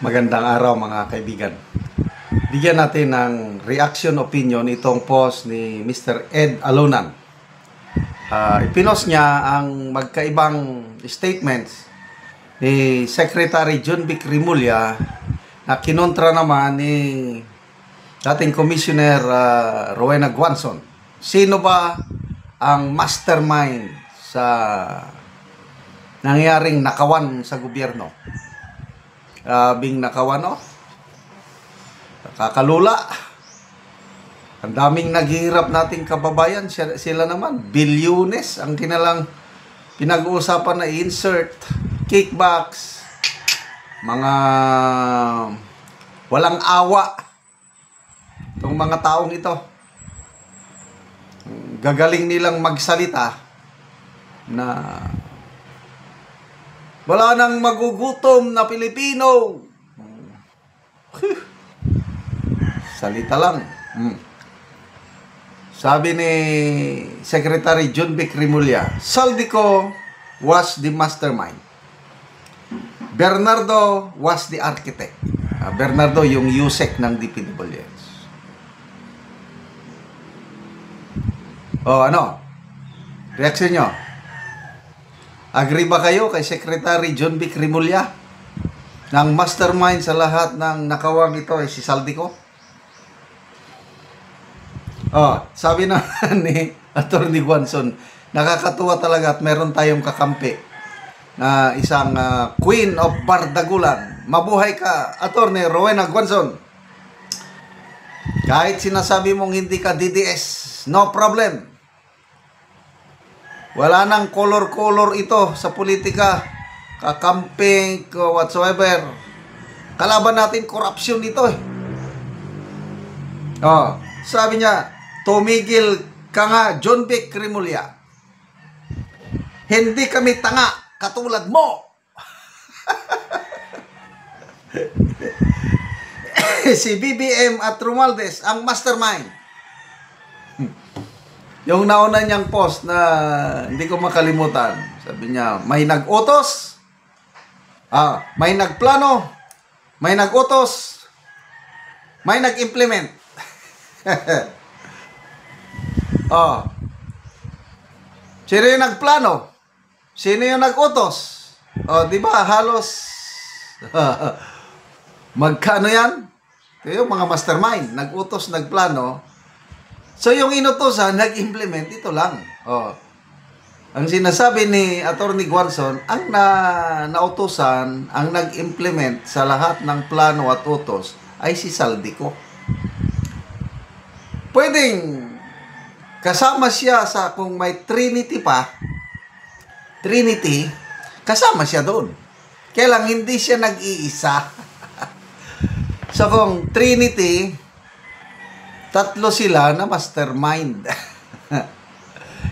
Magandang araw mga kaibigan. Bigyan natin ng reaction opinion itong post ni Mr. Ed Alonan. Ipinost niya ang magkaibang statements ni Secretary John Vic Rimulya na kinontra naman ni dating Commissioner Rowena Guanzon. Sino ba ang mastermind sa nangyaring nakawan sa gobyerno? Bing nakawan, nakakalula. Ang daming naghihirap nating kababayan, sila naman bilyones ang kinalang pinag-uusapan na insert, kickbacks, mga walang awa itong mga taong ito. Gagaling nilang magsalita na wala nang magugutom na Pilipino. Salita lang. Sabi ni Secretary John Vic Rimulya, Saldico was the mastermind. Bernardo was the architect. Bernardo yung USEC ng DPWH. Ano? Reaction nyo? Agree ba kayo kay Secretary John Vic Rimulya ng mastermind sa lahat ng nakawang ito ay si Saldico? Sabi na ni Atty. Guanzon, nakakatuwa talaga at meron tayong kakampi na isang Queen of Bardagulan. Mabuhay ka, Atty. Rowena Guanzon. Kahit sinasabi mong hindi ka DDS, no problem. Wala nang color-color ito sa politika, kakamping, whatsoever. Kalaban natin corruption ito sabi niya, tumigil ka nga, John Vic Rimulya. Hindi kami tanga, katulad mo. Si BBM at Romualdez ang mastermind. Yung nauna niyang post na hindi ko makalimutan, sabi niya, may nag-utos, may nagplano, may nag-utos, may nag-implement. Sino yung nagplano? Sino yung nag-utos? Di ba halos magkano yan? Yung mga mastermind, nag-utos, nagplano. So, yung inutosan, nag-implement, ito lang. Ang sinasabi ni Atty. Guanzon, ang nautosan, ang nag-implement sa lahat ng plano at utos ay si Saldico. Pwedeng kasama siya sa, kung may Trinity pa, Trinity, kasama siya doon. Kaya lang, hindi siya nag-iisa. So, kung Trinity, tatlo sila na mastermind.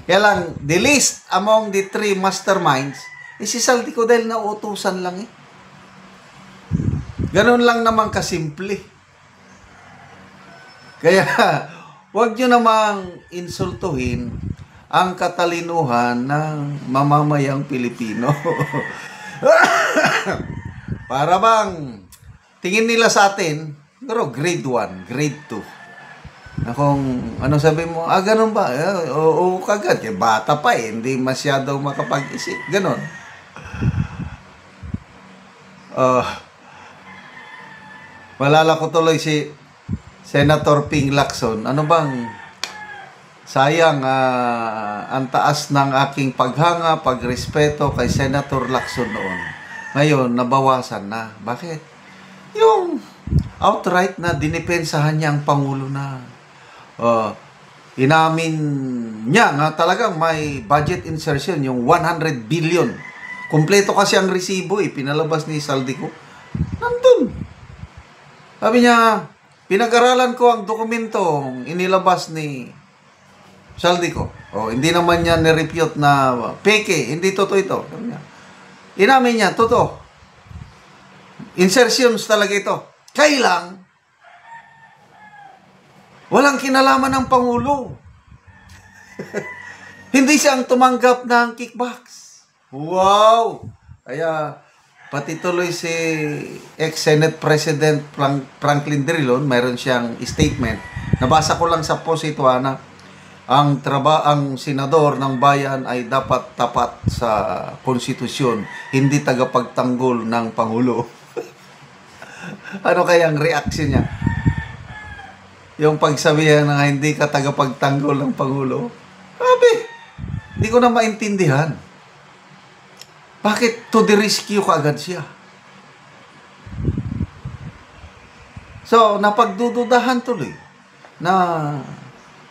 Kaya lang, the least among the three masterminds si Saldico dahil nautusan lang Ganun lang naman kasimple. Kaya, huwag nyo namang insultuhin ang katalinuhan ng mamamayang Pilipino. Para bang, tingin nila sa atin, pero grade 1, grade 2. Na kung ano sabi mo, ganun ba? Oo, kagad. Bata pa hindi masyado makapag-isip. Ganun. Malala ko tuloy si Senator Ping Lacson. Ano bang, sayang, ang taas ng aking paghanga, pagrespeto kay Senator Lacson noon. Ngayon, nabawasan na. Bakit? Yung outright na dinipensahan niya ang Pangulo na inamin niya nga talagang may budget insertion, yung 100 billion. Kompleto kasi ang resibo pinalabas ni Saldico. Nandun. Sabi niya, pinag-aralan ko ang dokumentong inilabas ni Saldico. Hindi naman niya nirepute na peke, hindi totoo ito. Sabi niya, inamin niya, totoo. Insertions talaga ito. Kailang walang kinalaman ng Pangulo. Hindi siyang tumanggap ng kickbacks. Wow! Kaya pati tuloy si ex-Senate President Franklin Drilon, mayroon siyang statement. Nabasa ko lang sa post ito na ang senador ng bayan ay dapat tapat sa konstitusyon, hindi tagapagtanggol ng Pangulo. Ano kaya ang reaction niya? Yung pagsabihan na hindi ka tagapagtanggol ng Pangulo? Sabi, hindi ko na maintindihan. Bakit to the rescue kaagad siya? So, napagdududahan tuloy na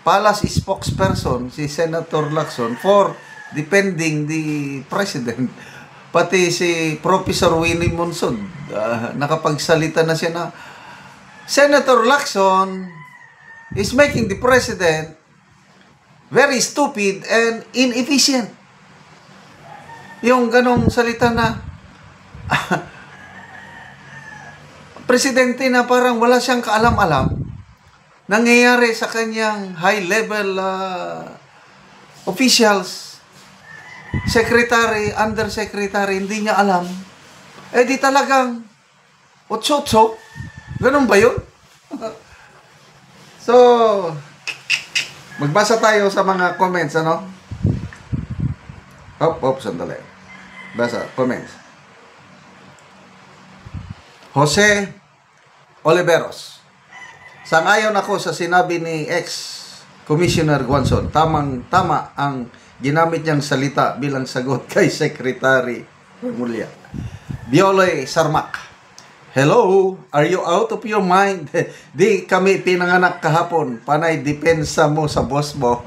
Palace spokesperson, si Senator Lacson, for defending the President. Pati si Professor Winnie Monson, nakapagsalita na siya na, Senator Lacson is making the President very stupid and inefficient. Yung ganong salita na, presidente na parang wala siyang kaalam-alam, nangyayari sa kanyang high-level officials, secretary, undersecretary, hindi niya alam. Eh di talagang otsotso. Ganun ba yun? So, magbasa tayo sa mga comments, ano? Sandali. Basa, comments. Jose Oliveros. Sangayon ako sa sinabi ni ex-Commissioner Guanzon. Tama ang ginamit niyang salita bilang sagot kay Secretary Remulla. Bioloy Sarmak. Hello, are you out of your mind? Di kami pinanganak kahapon. Panay depensa mo sa boss mo.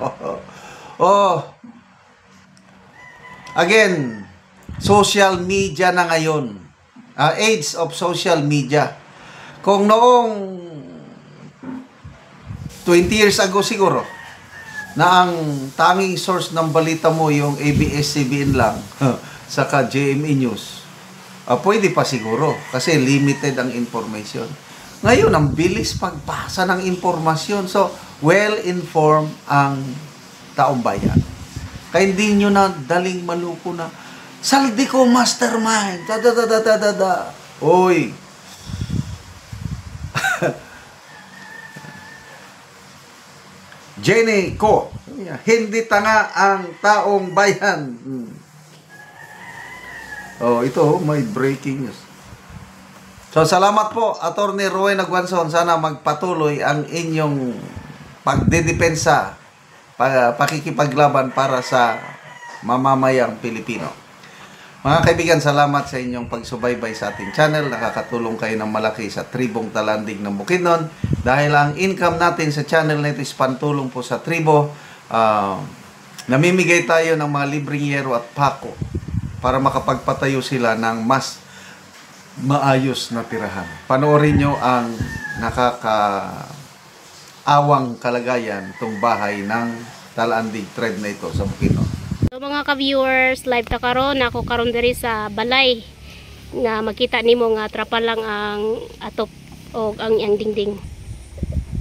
Oh. Again, social media na ngayon. Age of social media. Kung noong 20 years ago siguro, na ang tanging source ng balita mo yung ABS-CBN lang, saka GMA News, pwede pa siguro kasi limited ang information. Ngayon, ang bilis pagbasa ng informasyon. So, well-informed ang taong bayan. Kaya hindi nyo na daling maluko na, Saldico mastermind, Oy! Jenny Ko, hindi tanga ang taong bayan. Oh, ito may breaking news. So, salamat po, Attorney Rowena Guanzon. Sana magpatuloy ang inyong pagdedepensa, pakikipaglaban para sa mamamayang Pilipino. Mga kaibigan, salamat sa inyong pagsubaybay sa ating channel. Nakakatulong kayo ng malaki sa tribong Talandig ng Bukidnon. Dahil ang income natin sa channel na ito is pantulong po sa tribo. Namimigay tayo ng mga libreng yero at pako para makapagpatayo sila ng mas maayos na tirahan. Panoorin nyo ang nakakaawang kalagayan itong bahay ng Talandig tribe na ito sa Bukidnon. So mga ka-viewers, live ta karon ako karon diri sa balay nga makita nimo nga trapal lang ang atop o ang iyang dingding.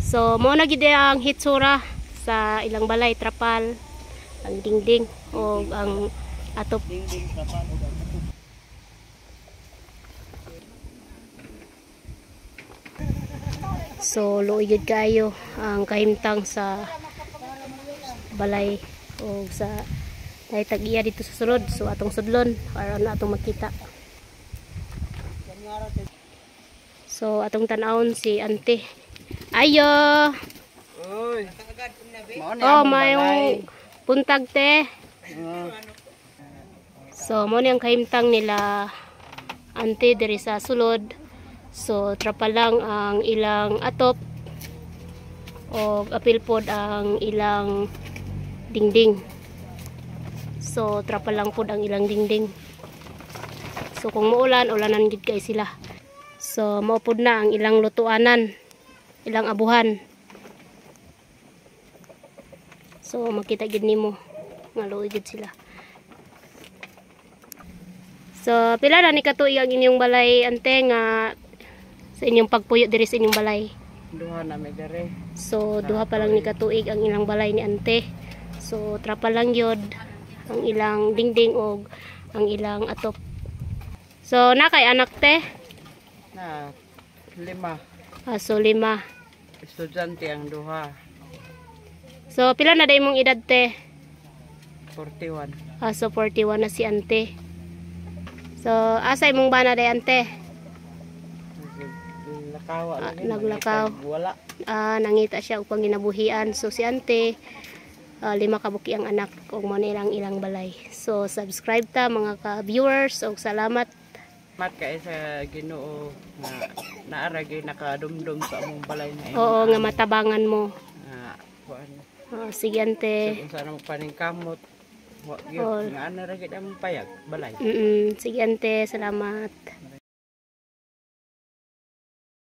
So mo na gid ang hitsura sa ilang balay, trapal, ang dingding o ang atop. So luoy kayo ang kahimtang sa balay o sa ay tag-iya dito sa sulod, so atong sudlon para ano atong makita. So atong tanawon si ante. Ayo. Oy. Oh, mayong puntag te. So mo ni ang kahimtang nila ante diri sa sulod. So trapa lang ang ilang atop o apil pod ang ilang dingding. So, trapa lang po ang ilang dingding. So, kung muulan, ulanan gid kay sila. So, maupod na ang ilang lutuanan, ilang abuhan. So, makita gid nimo nga luoy gid sila. So, pila na ni katuig ang inyong balay ante nga sa inyong pagpuyo diri sa inyong balay? Duha na may dere. So, duha pa lang ni katuig ang ilang balay ni ante. So, trapa lang yod ang ilang dingding o ang ilang atop. So, na kay anak te? Na 5 So, 5. estudyante ang duha. So, pila na day mong edad te? 41. So, 41 na si ante. So, asay mong bana day ante? Lakaw naglakaw. Wala. Nangita siya upang ginabuhian. So, si ante, 5 kabuki ang anak kung mo ilang balay. So, subscribe ta mga ka-viewers. O, salamat. Mat kay sa Ginoo nga naaragay nakadumdum sa among balay na Oo, nga matabangan mo. kuan. Sige ante. So, kung saan paningkamot, wa Oo. gyud nga ana ra gid ang payag balay. Sige ante, salamat.